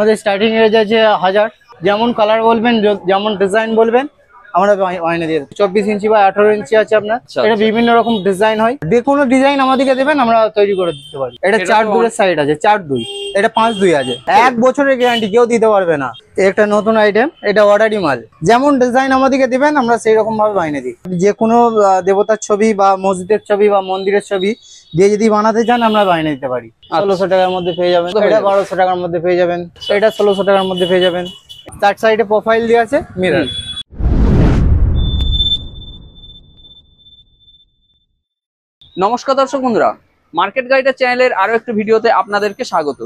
আমাদের starting range আছে 1000। যেমন কালার বলবেন, যেমন ডিজাইন বলবেন আমরা বানিয়ে দিয়ে 24 ইঞ্চি বা 18 ইঞ্চি আছে আপনার। এটা বিভিন্ন রকম ডিজাইন হয়, যে কোনো ডিজাইন আমাদেরকে দেবেন আমরা তৈরি করে দিতে পারি। এটা 4-2 এর সাইড আছে, 4-2, এটা 5-2 আছে। 1 বছরের গ্যারান্টি, কেউ দিতে পারবে না। একটা নতুন আইটেম, এটা অর্ডারি মাল। যেমন ডিজাইন আমাদেরকে দিবেন আমরা সেই রকম ভাবে বানিয়ে দিই। যে কোনো দেবতার ছবি বা মসজিদের ছবি বা মন্দিরের ছবি দিয়ে যদি বানাতে চান আমরা বানিয়ে দিতে পারি। 1600 টাকার মধ্যে পেয়ে যাবেন, এটা 1200 টাকার মধ্যে পেয়ে যাবেন, এটা 1600 টাকার মধ্যে পেয়ে যাবেন। তার সাইডে প্রোফাইল দিয়ে আছে মিরর। নমস্কার দর্শক বন্ধুরা, মার্কেট গাইডের চ্যানেলের আরো একটি ভিডিওতে আপনাদেরকে স্বাগত।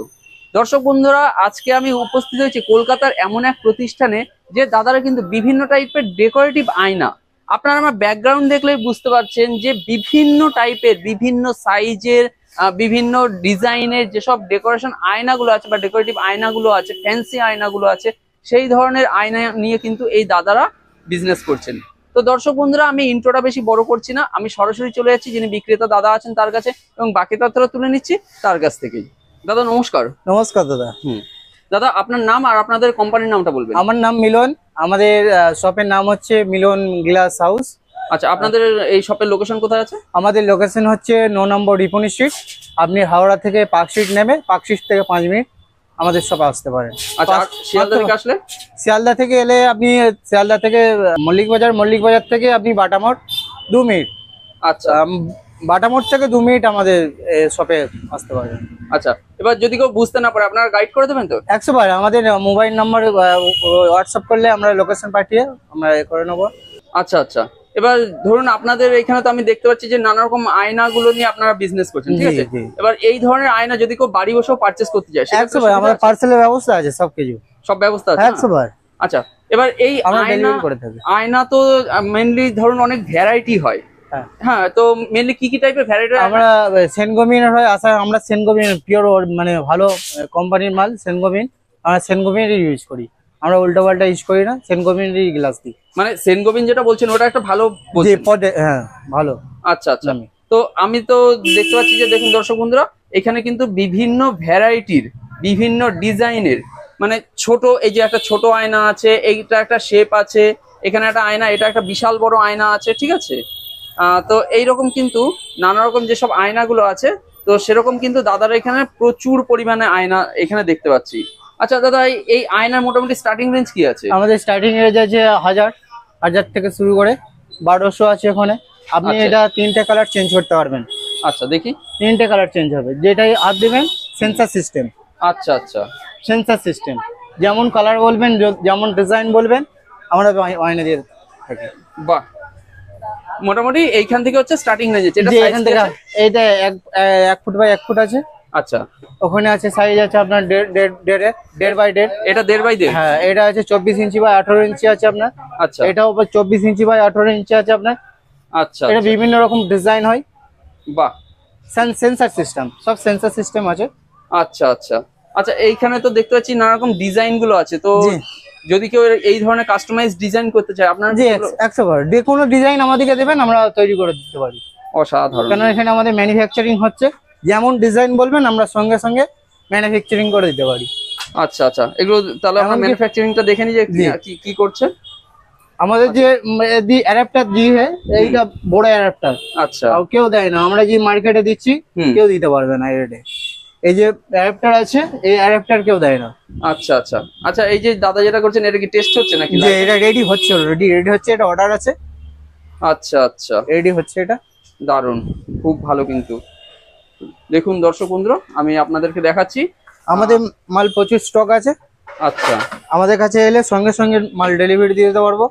দর্শক বন্ধুরা, আজকে আমি উপস্থিত হয়েছি কলকাতার এমন এক প্রতিষ্ঠানে, যে দাদারা কিন্তু বিভিন্ন টাইপের ডেকোরেটিভ আয়না, আপনারা আমার ব্যাকগ্রাউন্ড দেখলেই বুঝতে পারছেন যে বিভিন্ন টাইপের, বিভিন্ন সাইজের, বিভিন্ন ডিজাইনের যেসব ডেকোরেশন আয়নাগুলো আছে বা ডেকোরেটিভ আয়নাগুলো আছে, ফ্যান্সি আয়নাগুলো আছে, সেই ধরনের আয়না নিয়ে কিন্তু এই দাদারা বিজনেস করছেন। তো দর্শক বন্ধুরা, আমি ইন্ট্রোটা বেশি বড় করছি না, আমি সরাসরি চলে যাচ্ছি যিনি বিক্রেতা দাদা আছেন তার কাছে, এবং বাকি তথ্যটা তুলে নিচ্ছি তার কাছ থেকেই। দাদা নমস্কার। নমস্কার দাদা। দাদা আপনার নাম আর আপনাদের কোম্পানির নামটা বলবেন। আমার নাম মিলন, আমাদের শপের নাম হচ্ছে মিলন গ্লাস হাউস। আচ্ছা, আপনাদের এই শপের লোকেশন কোথায় আছে? আমাদের লোকেশন হচ্ছে 9 নম্বর রিপন স্ট্রিট। আপনি হাওড়া থেকে পার্ক স্ট্রিট নেমে পার্ক স্ট্রিট থেকে 5 মিনিট আমাদের শপে আসতে পারেন। আচ্ছা, শিয়ালদা থেকে আসলে? শিয়ালদা থেকে এলে আপনি শিয়ালদা থেকে মল্লিক বাজার থেকে আপনি বাটামোড় 2 মিনিট। আচ্ছা, বাটামোড় থেকে 2 মিনিট আমাদের শপে আসতে পারেন। আচ্ছা, এবার যদি কেউ বুঝতে না পারে আপনারা গাইড করে দেবেন তো? 100 বার। আমাদের মোবাইল নাম্বার হোয়াটসঅ্যাপ করলে আমরা লোকেশন পাঠিয়ে আমরা করে নেবো। আচ্ছা আচ্ছা, এবার ধরুন আপনাদের এখানে তো আমি দেখতে পাচ্ছি যে নানা রকম আয়নাগুলো নিয়ে আপনারা বিজনেস করছেন, ঠিক আছে? এবার এই ধরনের আয়না যদি কেউ বাড়ি বসেও পারচেজ করতে চায়, 100 বার আমাদের পার্সেলের ব্যবস্থা আছে, সব ব্যবস্থা আছে 100 বার। আচ্ছা, এবার এই আয়না তো মেইনলি ধরুন অনেক ভ্যারাইটি হয়। হ্যাঁ, তো মেইনলি কি টাইপের ভ্যারাইটি? আমরা সেনগোমিনের হয়, আমরা সেনগোমিন পিওর মানে ভালো কোম্পানির মাল। সেনগোমিন আমরা সেনগোমিনই ইউজ করি, আমরা উল্টো পাল্টা ইউজ করি না, সেনগোমিনেরই গ্লাস দিই। মানে সেনগোমিন যেটা বলছেন ওটা একটা ভালো, হ্যাঁ ভালো। আচ্ছা আচ্ছা, তো আমি তো দেখতে পাচ্ছি যে দেখুন দর্শক বন্ধুরা, এখানে কিন্তু বিভিন্ন ভ্যারাইটির, বিভিন্ন ডিজাইনের, মানে ছোট, এই যে একটা ছোট আয়না আছে, এইটা একটা শেপ আছে, এখানে একটা আয়না, এটা একটা বিশাল বড় আয়না আছে, ঠিক আছে? তো এইরকম কিন্তু নানা রকম যেসব আয়নাগুলো আছে, তো সেরকম কিন্তু দাদারা এখানে প্রচুর পরিমাণে আয়না এখানে দেখতে পাচ্ছি। আচ্ছা দাদা, এই আয়নার মোটামুটি স্টার্টিং রেঞ্জ কি আছে? আমাদের স্টার্টিং রেঞ্জ আছে 1000 থেকে শুরু করে 1200 আছে ওখানে। আপনি এটা 3টে কালার চেঞ্জ করতে পারবেন। আচ্ছা দেখি, 3টে কালার চেঞ্জ হবে, যেটাই হাত দিবেন সেন্সার সিস্টেম। আচ্ছা আচ্ছা, সেন্সার সিস্টেম, যেমন কালার বলবেন, যেমন ডিজাইন বলবেন আমরা বানিয়ে দিয়ে থাকি। বাহ, মোটামুটি এইখান থেকে হচ্ছে স্টার্টিং রেঞ্জ। এখান থেকে এইটা 1 ফুট বাই 1 ফুট আছে। আচ্ছা, ওখানে আছে সাইজ আছে আপনার 1.5 বাই 1.5। এটা 1.5 বাই 1.5। হ্যাঁ, এটা আছে 24 ইঞ্চি বাই 18 ইঞ্চি আছে আপনার। আচ্ছা, এটাও 24 ইঞ্চি বাই 18 ইঞ্চি আছে আপনার। আচ্ছা, এটা বিভিন্ন রকম ডিজাইন হয়। বাহ, সেন্সার সিস্টেম, সব সেন্সার সিস্টেম আছে। আচ্ছা আচ্ছা আচ্ছা, এইখানে তো দেখতে পাচ্ছি নানা রকম ডিজাইন গুলো আছে। তো যদি কেউ এই ধরনের কাস্টমাইজ ডিজাইন করতে চায় আপনারা? জি 100 বার, যে কোনো ডিজাইন আমাদেরকে দেবেন আমরা তৈরি করে দিতে পারি। অসাধারণ, কারণ এখানে আমাদের ম্যানুফ্যাকচারিং হচ্ছে, যেমন ডিজাইন বলবেন আমরা সঙ্গে সঙ্গে ম্যানুফ্যাকচারিং করে দিতে পারি। আচ্ছা আচ্ছা, এগুলো তাহলে আমরা ম্যানুফ্যাকচারিংটা দেখে নিই যে কি করছে। আমাদের যে অ্যাডাপ্টার দিয়ে, এইটা বড় অ্যাডাপ্টার। আচ্ছা, কেউ দেয় না, আমরা যে মার্কেটে দিচ্ছি কেউ দিতে পারবে না এই রেটে। এই যে অ্যাডাপ্টার আছে, এই অ্যাডাপ্টার কেউ দেয় না। আচ্ছা আচ্ছা আচ্ছা, এই যে দাদা যেটা করছেন এটা কি টেস্ট হচ্ছে নাকি? যে এটা রেডি হচ্ছে, রেডি হচ্ছে, এটা অর্ডার আছে। আচ্ছা আচ্ছা, রেডি হচ্ছে, এটা দারুণ, খুব ভালো। কিন্তু দেখুন দর্শক বন্ধুরা, আমি আপনাদেরকে দেখাচ্ছি, আমাদের মাল প্রচুর স্টক আছে। আচ্ছা, আমাদের কাছে এলে সঙ্গে সঙ্গে মাল ডেলিভারি দিয়ে দিতে পারবো,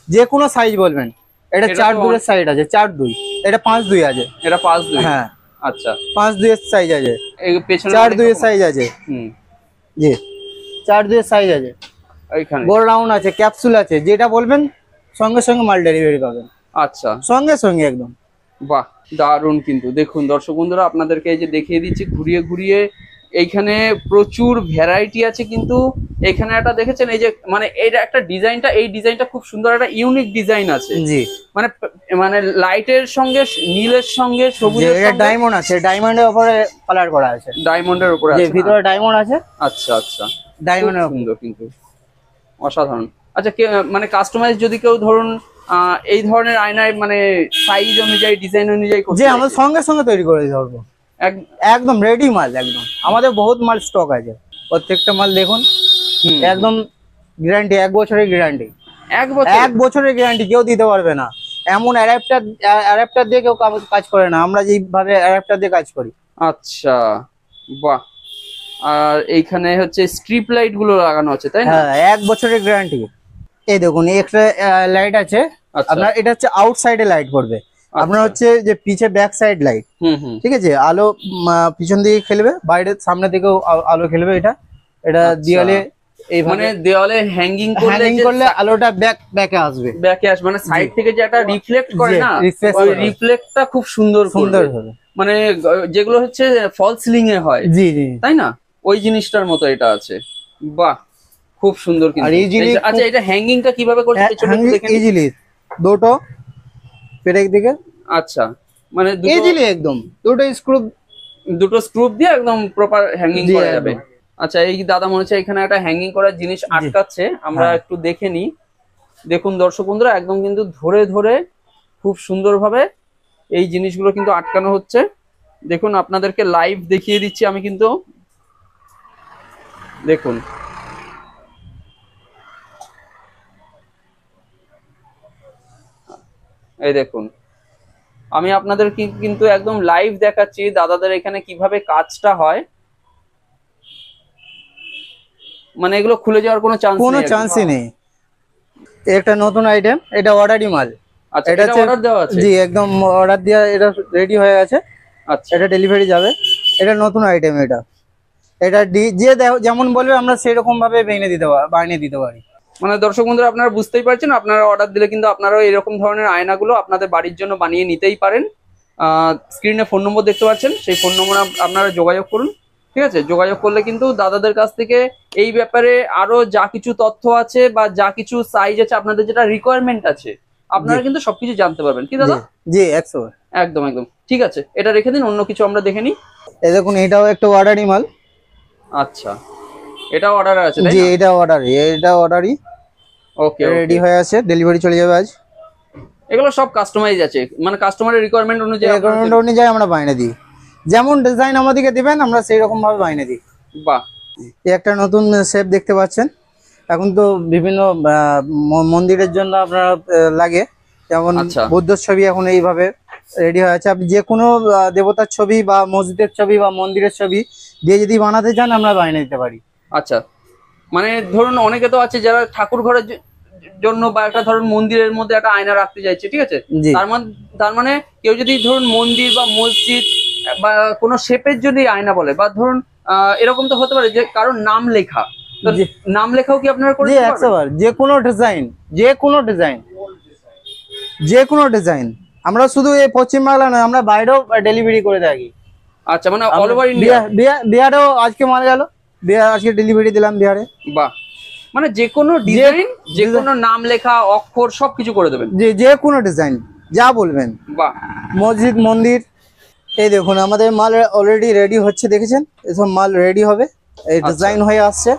যে কোনো সাইজ বলবেন। এটা 4-2 এর সাইজ আছে, 4-2, এটা 5-2 আছে। এটা 5-2? হ্যাঁ, আচ্ছা, 5-2 এর সাইজ আছে, এই পেছনে 4-2 এর সাইজ আছে। জি 4-2 এর সাইজ আছে, এইখানে গোল রাউন্ড আছে, ক্যাপসুল আছে, যেটা বলবেন সঙ্গে সঙ্গে মাল ডেলিভারি পাবেন। আচ্ছা, সঙ্গে সঙ্গে একদম। বাহ, দারুণ। কিন্তু দেখুন দর্শক বন্ধুরা, আপনাদেরকে এই যে দেখিয়ে দিচ্ছি ঘুরিয়ে ঘুরিয়ে, এইখানে প্রচুর ভ্যারাইটি আছে। কিন্তু এখানে একটা দেখেছেন, এই যে মানে এইটা একটা ডিজাইনটা, এই ডিজাইনটা খুব সুন্দর, একটা ইউনিক ডিজাইন আছে। জি, মানে লাইটের সঙ্গে, নীলের সঙ্গে, সবুজের সঙ্গে ডায়মন্ড আছে, ডায়মন্ডের উপরে কালার করা আছে, ডায়মন্ডের উপরে আছে, ভিতরে ডায়মন্ড আছে। আচ্ছা আচ্ছা, ডায়মন্ড সুন্দর কিন্তু অসাধারণ। আচ্ছা মানে কাস্টমাইজ যদি কেউ ধরুন এই ধরনের আয়নায় মানে সাইজ অনুযায়ী ডিজাইন অনুযায়ী যে আমরা সঙ্গে সঙ্গে তৈরি করে দিতে পারবো, একদম রেডি মাল। একদম আমাদের বহুত মাল স্টক আছে, প্রত্যেকটা মাল দেখুন একদম গ্যারান্টি, 1 বছরের গ্যারান্টি। 1 বছরের গ্যারান্টি কেউ দিতে পারবে না। এমন অ্যাডাপ্টার দিয়ে কেউ কাজ করে না, আমরা যেভাবে অ্যাডাপ্টার দিয়ে কাজ করি। আচ্ছা বাহ। আর এইখানে হচ্ছে স্ট্রিপ লাইট গুলো লাগানো আছে তাই না? হ্যাঁ 1 বছরের গ্যারান্টি। এই দেখুন এক্সট্রা লাইট আছে আপনার, এটা হচ্ছে আউটসাইডে লাইট পড়বে আপনার, হচ্ছে যে পিছে ব্যাক সাইড লাইট। ঠিক আছে, আলো পিছন দিকে খেলবে, বাইরে সামনে দিকেও আলো খেলবে। এটা দেওয়ালে মানে দেওয়ালে হ্যাঙ্গিং করলে আলোটা ব্যাকে আসবে, মানে সাইড থেকে যে একটা রিফ্লেক্ট করে না, ওই রিফ্লেক্টটা খুব সুন্দর হবে। মানে যেগুলো হচ্ছে ফল সিলিং এ হয়, জি জি তাই না, ওই জিনিসটার মতো এটা আছে। বাহ খুব সুন্দর কিন্তু। আচ্ছা এটা হ্যাঙ্গিংটা কিভাবে করছে ইজিলি দুটো পেরেক দিকে। আচ্ছা মানে ইজিলি একদম দুটো স্ক্রু দিয়ে একদম প্রপার হ্যাঙ্গিং করা যাবে। আচ্ছা এই দাদা মনে হচ্ছে এখানে একটা হ্যাঙ্গিং করার জিনিস আটকাচ্ছে, আমরা একটু দেখে নিই। দেখুন দর্শক বন্ধুরা একদম কিন্তু ধরে ধরে খুব সুন্দরভাবে এই জিনিসগুলো কিন্তু আটকানো হচ্ছে। দেখুন আপনাদেরকে লাইভ দেখিয়ে দিচ্ছি আমি কিন্তু, দেখুন এই দেখুন আমি আপনাদের কিন্তু একদম লাইভ দেখাচ্ছি দাদাদের এখানে কিভাবে কাজটা হয়। মানে এগুলো খুলে যাওয়ার কোনো চান্সই নেই। একটা নতুন আইটেম, এটা অর্ডারই মাল। আচ্ছা এটা অর্ডার দেওয়া আছে? জি একদম অর্ডার দেওয়া, এটা রেডি হয়ে গেছে। আচ্ছা এটা ডেলিভারি যাবে, এটা নতুন আইটেম। এটা যে যেমন বলবে আমরা সেরকম ভাবে বানিয়ে দিতে পারি। মানে দর্শক বন্ধুরা আপনারা বুঝতেই পারছেন, আপনারা অর্ডার দিলে কিন্তু আপনারাও এরকম ধরনের আয়নাগুলো আপনাদের বাড়ির জন্য বানিয়ে নিতেই পারেন। স্ক্রিনে ফোন নম্বর দেখতে পাচ্ছেন, সেই ফোন নম্বরে আপনারা যোগাযোগ করুন। ঠিক আছে, যোগাযোগ করলে কিন্তু দাদাদের কাছ থেকে এই ব্যাপারে আরো যা কিছু তথ্য আছে বা যা কিছু সাইজ আছে আপনাদের যেটা রিকোয়ারমেন্ট আছে আপনারা কিন্তু সবকিছু জানতে পারবেন। কি দাদা? জি 100 একদম একদম ঠিক আছে, এটা রেখে দিন, অন্য কিছু আমরা দেখে নিই। এই দেখুন এটাও একটা অর্ডারই মাল। আচ্ছা এটাও অর্ডার আছে তাই না? জি এটা অর্ডারই। ওকে রেডি হয়ে আছে, ডেলিভারি চলে যাবে আজ। এগুলো সব কাস্টমাইজ আছে, মানে কাস্টমারের রিকোয়ারমেন্ট অনুযায়ী আমরা বানিয়ে দিই। যেমন ডিজাইন আমাদেরকে দিবেন আমরা সেই রকম ভাবে বানিয়ে দিই। বাহ এই একটা নতুন শেপ দেখতে পাচ্ছেন, এখন তো বিভিন্ন মন্দিরের জন্য আপনারা লাগে, যেমন বুদ্ধর ছবি এখন এইভাবে রেডি হয়ে আছে। আপনি যে কোনো দেবতার ছবি বা মসজিদের ছবি বা মন্দিরের ছবি দিয়ে যদি বানাতে চান আমরা বানিয়ে দিতে পারি। আচ্ছা মানে ধরুন অনেকে তো আছে যারা ঠাকুর ঘরের জন্য বা একটা ধরুন মন্দিরের মধ্যে একটা আয়না রাখতে চাইছে, ঠিক আছে, তার মানে কেউ যদি ধরুন মন্দির বা মসজিদ বা কোনো শেপের যদি আয়না বলে, বা ধরুন এরকম তো হতে পারে যে কারোর নাম লেখা, নাম লেখাও কি আপনারা করে দিতে পারবেন? যে কোনো ডিজাইন আমরা শুধু এই পশ্চিমবাংলা নয়, আমরা বাইরেও ডেলিভারি করে থাকি। আচ্ছা মানে অল ওভার ইন্ডিয়া। বিহারেও আজকে মাল গেল, আজকে ডেলিভারি দিলাম বিহারে। বাহ, মানে যে কোনো ডিজাইন, যে কোনো নাম লেখা, অক্ষর সবকিছু করে দেবেন। যে কোনো ডিজাইন যা বলবেন। বাহ, মসজিদ মন্দির। এই দেখুন আমাদের মাল অলরেডি রেডি হচ্ছে, দেখেছেন এসব মাল রেডি হবে, এই ডিজাইন হয়ে আসছে।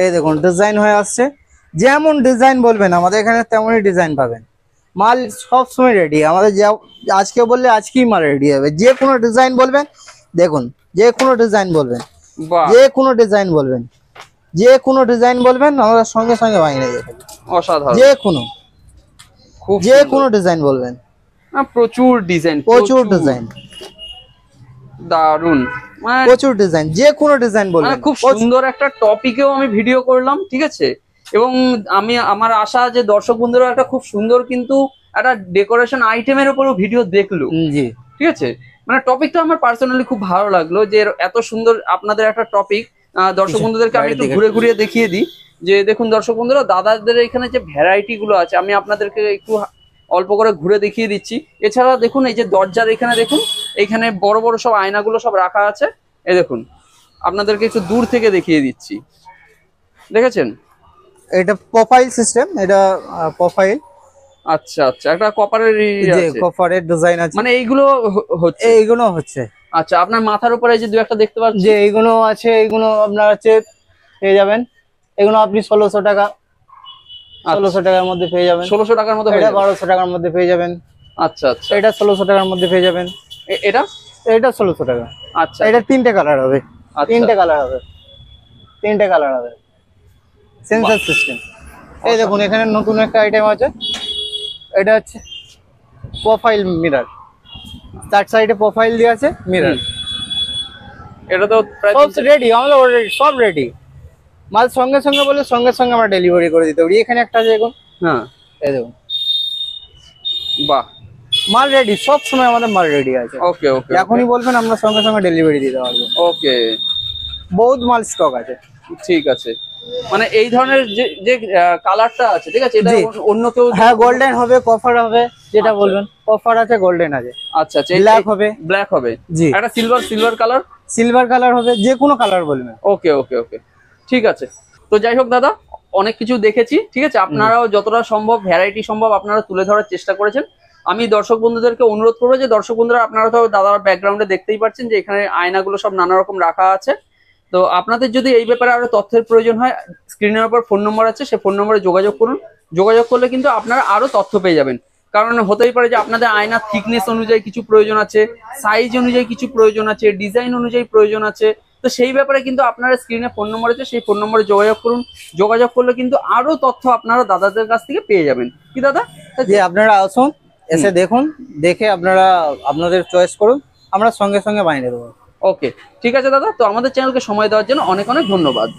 এই দেখুন ডিজাইন হয়ে আসছে, যেমন ডিজাইন বলবেন আমাদের এখানে তেমনই ডিজাইন পাবেন। মাল সব সময় রেডি আমাদের, আজকে বললে আজকেই মাল রেডি হবে। যে কোনো ডিজাইন বলবেন, দেখুন যে কোনো ডিজাইন বলবেন, আমরা সঙ্গে সঙ্গে বানিয়ে দেব। অসাধারণ। যে কোনো ডিজাইন বলবেন, প্রচুর ডিজাইন দারুন, প্রচুর ডিজাইন, যে কোনো ডিজাইন বলবেন। খুব সুন্দর একটা টপিকেও আমি ভিডিও করলাম, ঠিক আছে, এবং আমার আশা যে দর্শক বন্ধুরা একটা খুব সুন্দর কিন্তু একটা ডেকোরেশন আইটেমের উপরও ভিডিও দেখলো। জি ঠিক আছে, মানে টপিকটা আমার পার্সোনালি খুব ভালো লাগলো যে এত সুন্দর আপনাদের একটা টপিক। দর্শক বন্ধুদেরকে আমি একটু ঘুরে ঘুরিয়ে দেখিয়ে দিই যে দেখুন দর্শক বন্ধুরা দাদাদের এখানে যে ভ্যারাইটি গুলো আছে আমি আপনাদেরকে একটু অল্প করে ঘুরে দেখিয়ে দিচ্ছি। এছাড়া দেখুন এই যে দরজার এখানে দেখুন, এখানে বড় বড় সব আয়নাগুলো সব রাখা আছে। এই দেখুন আপনাদেরকে একটু দূর থেকে দেখিয়ে দিচ্ছি, দেখেছেন এটা প্রোফাইল সিস্টেম, এটা প্রোফাইল। আচ্ছা আচ্ছা, একটা কপারের ডিজাইন আছে, মানে এইগুলো হচ্ছে। আচ্ছা আপনার মাথার উপরে যে দু একটা দেখতে পাচ্ছি, যে এইগুলো আছে, এইগুলো আপনার হচ্ছে পেয়ে যাবেন। এগুলো আপনি 1600 টাকা, 1600 টাকার মধ্যে পেয়ে যাবেন। 1600 টাকার মধ্যে এটা 1200 টাকার মধ্যে পেয়ে যাবেন। আচ্ছা আচ্ছা। এটা 1600 টাকার মধ্যে পেয়ে যাবেন। এটা এটা 1600 টাকা। আচ্ছা, এটা 3টে কালার হবে। আচ্ছা। 3টে কালার হবে। 3টে কালার হবে। Sensor system. এই দেখুন এখানে নতুন একটা আইটেম আছে। এটা হচ্ছে প্রোফাইল মিরর। চার সাইডে প্রোফাইল দেওয়া আছে, মিরর। এটা তো প্রায় সব রেডি, আমাদের অলরেডি সব রেডি। মাল সঙ্গে সঙ্গে বলে সঙ্গে সঙ্গে আমরা ডেলিভারি করে দিতে পারি। এখানে একটা আছে দেখুন। হ্যাঁ, এই দেখুন, বাহ, মাল রেডি, সব সময় আমাদের মাল রেডি আছে। ওকে ওকে, এখনই বলবেন আমরা সঙ্গে সঙ্গে ডেলিভারি দিতে পারবো। ওকে, বহুত মাল স্টক আছে। ঠিক আছে। মানে এই ধরনের যে যে কালারটা আছে, ঠিক আছে, এটা জি। অন্য কেউ, হ্যাঁ, গোল্ডেন হবে, কপার হবে, যেটা বলবেন। কপার আছে, গোল্ডেন আছে। আচ্ছা আচ্ছা, ব্ল্যাক হবে। ব্ল্যাক হবে, জি। একটা সিলভার কালার, সিলভার কালার হবে, যে কোনো কালার বলবেন। ওকে ওকে ওকে, ঠিক আছে। তো যাই হোক দাদা, অনেক কিছু দেখেছি, ঠিক আছে, আপনারাও যতটা সম্ভব ভ্যারাইটি সম্ভব আপনারা তুলে ধরার চেষ্টা করেছেন। আমি দর্শক বন্ধুদেরকে অনুরোধ করবো যে দর্শক বন্ধুরা, আপনারা তো দাদার ব্যাকগ্রাউন্ডে দেখতেই পাচ্ছেন যে এখানে আয়নাগুলো সব নানা রকম রাখা আছে। তো আপনাদের যদি এই ব্যাপারে আরো তথ্যের প্রয়োজন হয়, স্ক্রিনের উপর ফোন নম্বর আছে, সেই ফোন নম্বরে যোগাযোগ করুন। যোগাযোগ করলে কিন্তু আপনারা আরো তথ্য পেয়ে যাবেন। কারণ হতেই পারে যে আপনাদের আয়নার থিকনেস অনুযায়ী কিছু প্রয়োজন আছে, সাইজ অনুযায়ী কিছু প্রয়োজন আছে, ডিজাইন অনুযায়ী প্রয়োজন আছে। তো সেই ব্যাপারে কিন্তু আপনারা স্ক্রিনে ফোন নম্বর আছে, সেই ফোন নম্বরে যোগাযোগ করুন। যোগাযোগ করলে কিন্তু আরো তথ্য আপনারা দাদাদের কাছ থেকে পেয়ে যাবেন। কি দাদা? যে আপনারা আসুন, এসে দেখুন, দেখে আপনারা আপনাদের চয়েস করুন, আমরা সঙ্গে সঙ্গে বানিয়ে দেবো। ওকে, ঠিক আছে দাদা। তো আমাদের চ্যানেলকে সময় দেওয়ার জন্য অনেক অনেক ধন্যবাদ।